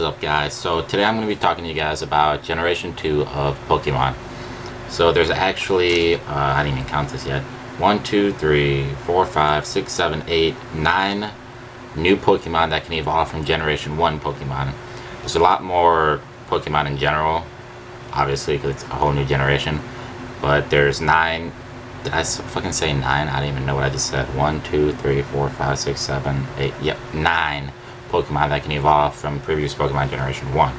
up, guys? So today I'm going to be talking to you guys about Generation 2 of Pokemon. So there's actually, I didn't even count this yet, 1, 2, 3, 4, 5, 6, 7, 8, 9 new Pokemon that can evolve from Generation 1 Pokemon. There's a lot more Pokemon in general, obviously, because it's a whole new generation. But there's 9. Did I fucking say 9? I don't even know what I just said. 1, 2, 3, 4, 5, 6, 7, 8. Yep, 9 Pokemon that can evolve from previous Pokemon Generation 1.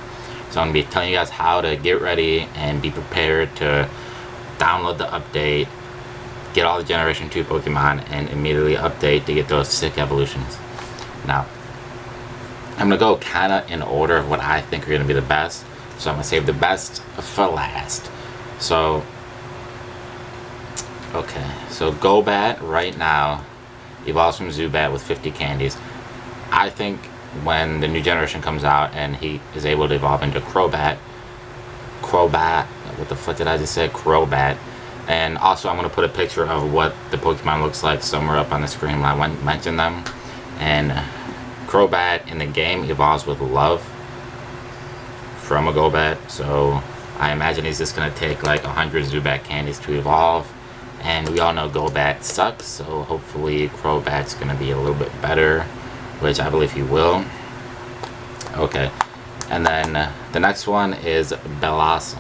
So I'm going to be telling you guys how to get ready and be prepared to download the update, get all the Generation 2 Pokemon, and immediately update to get those sick evolutions. Now, I'm going to go kind of in order of what I think are going to be the best. So I'm going to save the best for last. So, okay. So Golbat right now evolves from Zubat with 50 candies. I think when the new generation comes out and he is able to evolve into Crobat, what the fuck did I just say? Crobat. And also I'm going to put a picture of what the Pokemon looks like somewhere up on the screen when I mention them. And Crobat in the game evolves with Love from a Golbat, so I imagine he's just going to take like 100 Zubat candies to evolve. And we all know Golbat sucks, so hopefully Crobat's going to be a little bit better, which I believe he will. Okay, and then the next one is Bellossom.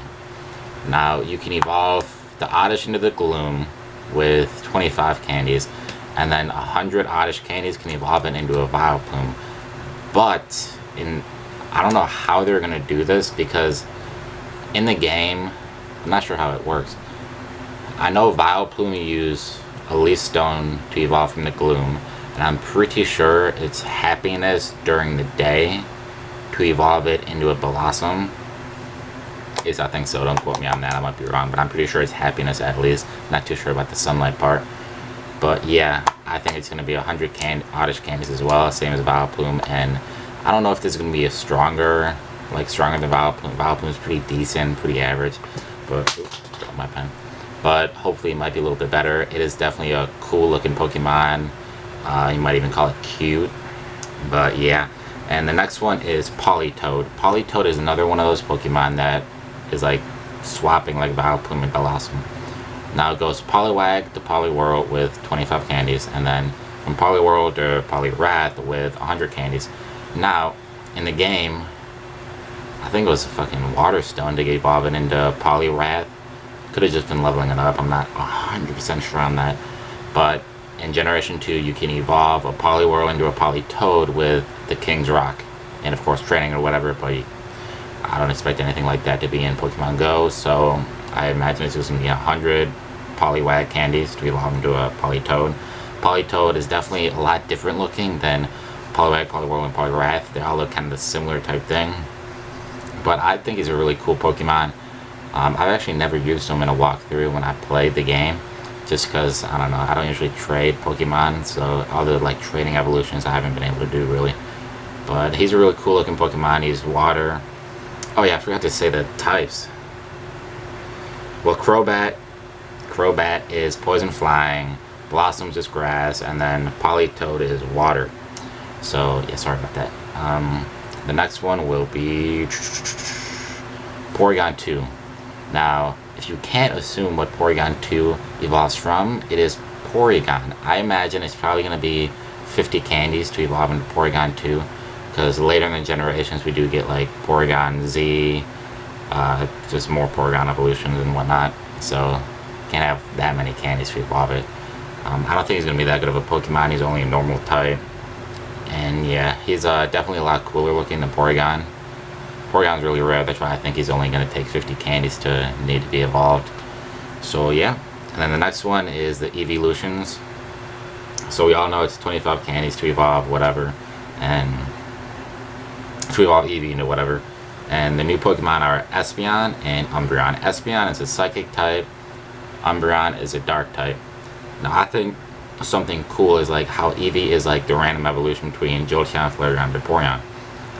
Now you can evolve the Oddish into the Gloom with 25 candies, and then 100 Oddish candies can evolve it into a Vileplume. But I don't know how they're going to do this, because in the game, I'm not sure how it works. I know Vileplume you use a Leaf Stone to evolve from the Gloom, and I'm pretty sure it's Happiness during the day to evolve it into a Bellossom. At least I think so, don't quote me on that, I might be wrong, but I'm pretty sure it's Happiness at least. Not too sure about the Sunlight part. But yeah, I think it's going to be 100 Oddish candies as well, same as Vileplume, and I don't know if this is going to be a stronger than Vileplume. Vileplume is pretty decent, pretty average, but, oops, got my pen. But hopefully it might be a little bit better. It is definitely a cool looking Pokemon. You might even call it cute. But yeah. And the next one is Politoed. Politoed is another one of those Pokemon that is like swapping like Vileplume and Bellossom. Now it goes Poliwag to Poliwhirl with 25 candies. And then from Poliwhirl to Poliwrath with 100 candies. Now, in the game, I think it was a fucking Water Stone to evolve it into Poliwrath. Could have just been leveling it up, I'm not 100% sure on that. But in Generation 2, you can evolve a Poliwhirl into a Politoed with the King's Rock. And of course, training or whatever, but I don't expect anything like that to be in Pokemon Go. So I imagine it's just going to be 100 Poliwag candies to evolve into a Politoed. Politoed is definitely a lot different looking than Poliwag, Poliwhirl, and Poliwrath. They all look kind of the similar type thing. But I think he's a really cool Pokemon. I've actually never used him in a walkthrough when I played the game, just because, I don't know, I don't usually trade Pokemon, so all the like trading evolutions I haven't been able to do really. But he's a really cool looking Pokemon. He's water. Oh yeah, I forgot to say the types. Well, Crobat is poison flying, Blossom's is grass, and then Politoed is water. So yeah, sorry about that. The next one will be Porygon 2. Now, if you can't assume what Porygon 2 evolves from, it is Porygon. I imagine it's probably going to be 50 candies to evolve into Porygon 2, because later in the generations we do get like Porygon Z, just more Porygon evolutions and whatnot, so can't have that many candies to evolve it. I don't think he's going to be that good of a Pokemon. He's only a normal type, and yeah, he's definitely a lot cooler looking than Porygon. Porygon's really rare, that's why I think he's only going to take 50 candies to need to be evolved. So yeah, and then the next one is the Evolutions. So we all know it's 25 candies to evolve whatever, and to evolve Eevee into whatever. And the new Pokemon are Espeon and Umbreon. Espeon is a psychic type, Umbreon is a dark type. Now I think something cool is like how Eevee is like the random evolution between Jolteon, Flareon, and Vaporeon.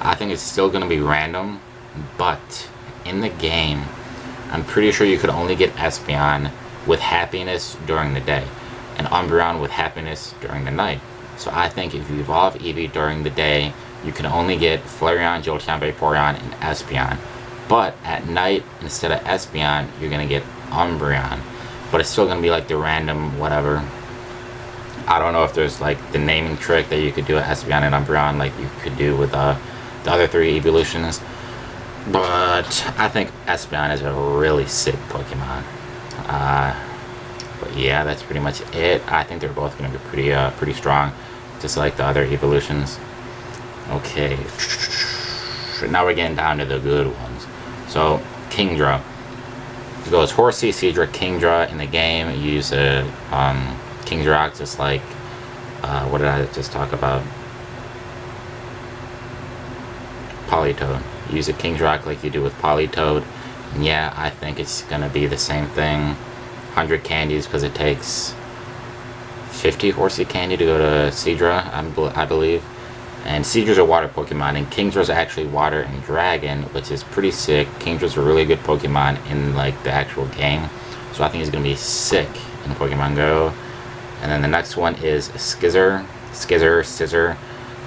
I think it's still going to be random, but in the game, I'm pretty sure you could only get Espeon with happiness during the day, and Umbreon with happiness during the night. So I think if you evolve Eevee during the day, you can only get Flareon, Jolteon, Vaporeon, and Espeon. But at night, instead of Espeon, you're going to get Umbreon. But it's still going to be like the random whatever. I don't know if there's like the naming trick that you could do at Espeon and Umbreon like you could do with the other 3 evolutions. But I think Espeon is a really sick Pokemon. But yeah, that's pretty much it. I think they're both going to be pretty strong, just like the other evolutions. Okay, now we're getting down to the good ones. So Kingdra. It goes Horsea, Seadra, Kingdra. In the game, you use a Kingdra, just like what did I just talk about? Politoed. You use a Kingdra like you do with Politoed. And yeah, I think it's gonna be the same thing. 100 candies because it takes 50 Horsea candy to go to Seadra, I believe. And Seadra's a water Pokemon, and Kingdra's actually water and dragon, which is pretty sick. Kingdra's a really good Pokemon in like the actual game, so I think he's gonna be sick in Pokemon Go. And then the next one is Scizor.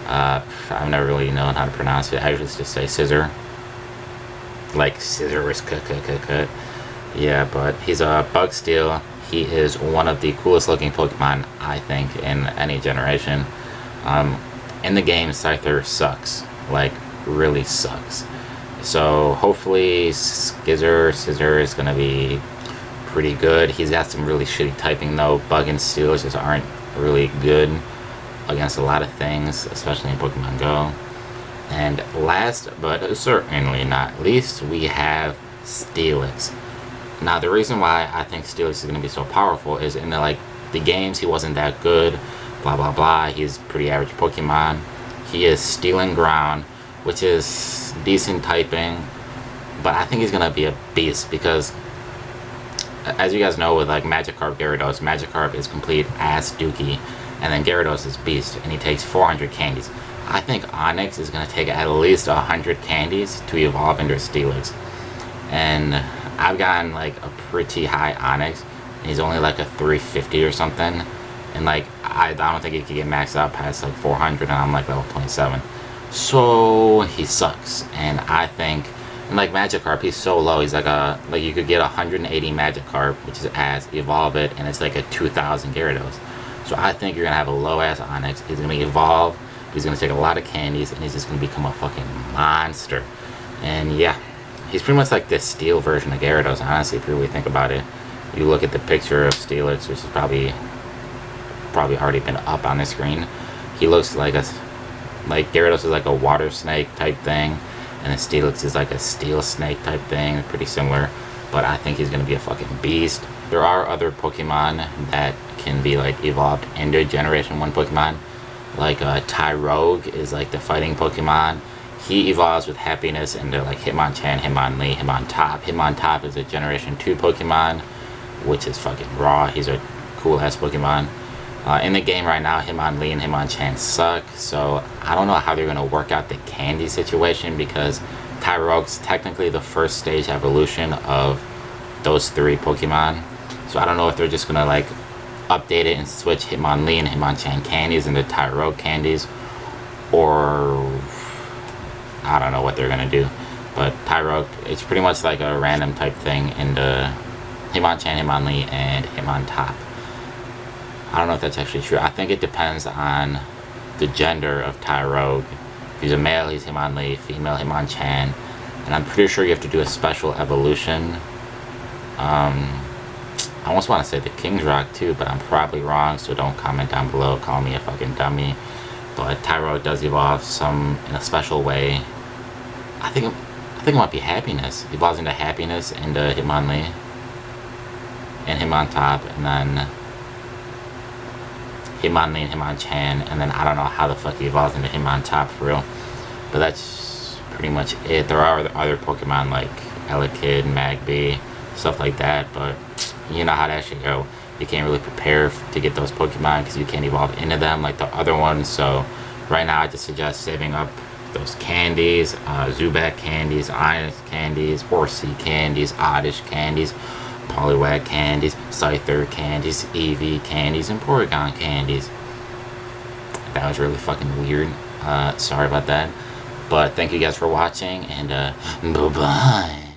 I've never really known how to pronounce it. I usually just say Scizor, like scissor is cut. Yeah, but he's a Bug Steel. He is one of the coolest looking Pokemon, I think, in any generation. In the game, Scyther sucks, like really sucks. So hopefully Scizor is gonna be pretty good. He's got some really shitty typing though. Bug and Steel just aren't really good against a lot of things, especially in Pokemon Go. And last but certainly not least, we have Steelix. Now the reason why I think Steelix is going to be so powerful is in the games he wasn't that good, blah blah blah. He's pretty average Pokemon. He is Steel and Ground, which is decent typing, but I think he's going to be a beast because, as you guys know, with like Magikarp, Magikarp is complete ass dookie, and then Gyarados is beast, and he takes 400 candies. I think Onyx is going to take at least 100 candies to evolve into Steelix. And I've gotten like a pretty high Onyx, and he's only like a 350 or something. And like, I don't think he could get maxed out past like 400, and I'm like level 27. So he sucks. And I think, and like Magikarp, he's so low. He's like you could get 180 Magikarp, which is ass, evolve it, and it's like a 2000 Gyarados. So I think you're going to have a low ass Onyx. He's going to evolve. He's going to take a lot of candies, and he's just going to become a fucking monster. And yeah, he's pretty much like this Steel version of Gyarados, honestly, if you really think about it. You look at the picture of Steelix, which is probably already been up on the screen. He looks like Gyarados is like a water snake type thing, and then Steelix is like a steel snake type thing. Pretty similar, but I think he's going to be a fucking beast. There are other Pokemon that can be like evolved into Generation 1 Pokemon. Like Tyrogue is like the fighting Pokemon. He evolves with happiness into like Hitmonchan, Hitmonlee, Hitmontop. Hitmontop is a Generation 2 Pokemon, which is fucking raw. He's a cool ass Pokemon. In the game right now, Hitmonlee and Hitmonchan suck, so I don't know how they're gonna work out the candy situation because Tyrogue's technically the first stage evolution of those 3 Pokemon. So I don't know if they're just gonna like update it and switch Hitmonlee and Hitmonchan candies into Tyrogue candies, or I don't know what they're gonna do. But Tyrogue, it's pretty much like a random type thing into Hitmonchan, Hitmonlee, and Hitmontop. I don't know if that's actually true. I think it depends on the gender of Tyrogue. If he's a male, he's Hitmonlee, female, Hitmonchan, and I'm pretty sure you have to do a special evolution. I almost want to say the King's Rock too, but I'm probably wrong, so don't comment down below, call me a fucking dummy. But Tyrogue does evolve in a special way. I think it might be Happiness. He evolves into Happiness, into Hitmonlee, and Hitmontop, and then Hitmonlee and Hitmonchan, and then I don't know how the fuck he evolves into Hitmontop for real. But that's pretty much it. There are other Pokemon like Elekid, Magby, stuff like that, but you know how that should go. You can't really prepare to get those Pokemon because you can't evolve into them like the other ones. So right now I just suggest saving up those candies, Zubat candies, Onyx candies, Horsea candies, Oddish candies, Poliwag candies, Scyther candies, Eevee candies, and Porygon candies. That was really fucking weird. Sorry about that. But thank you guys for watching, and bye-bye.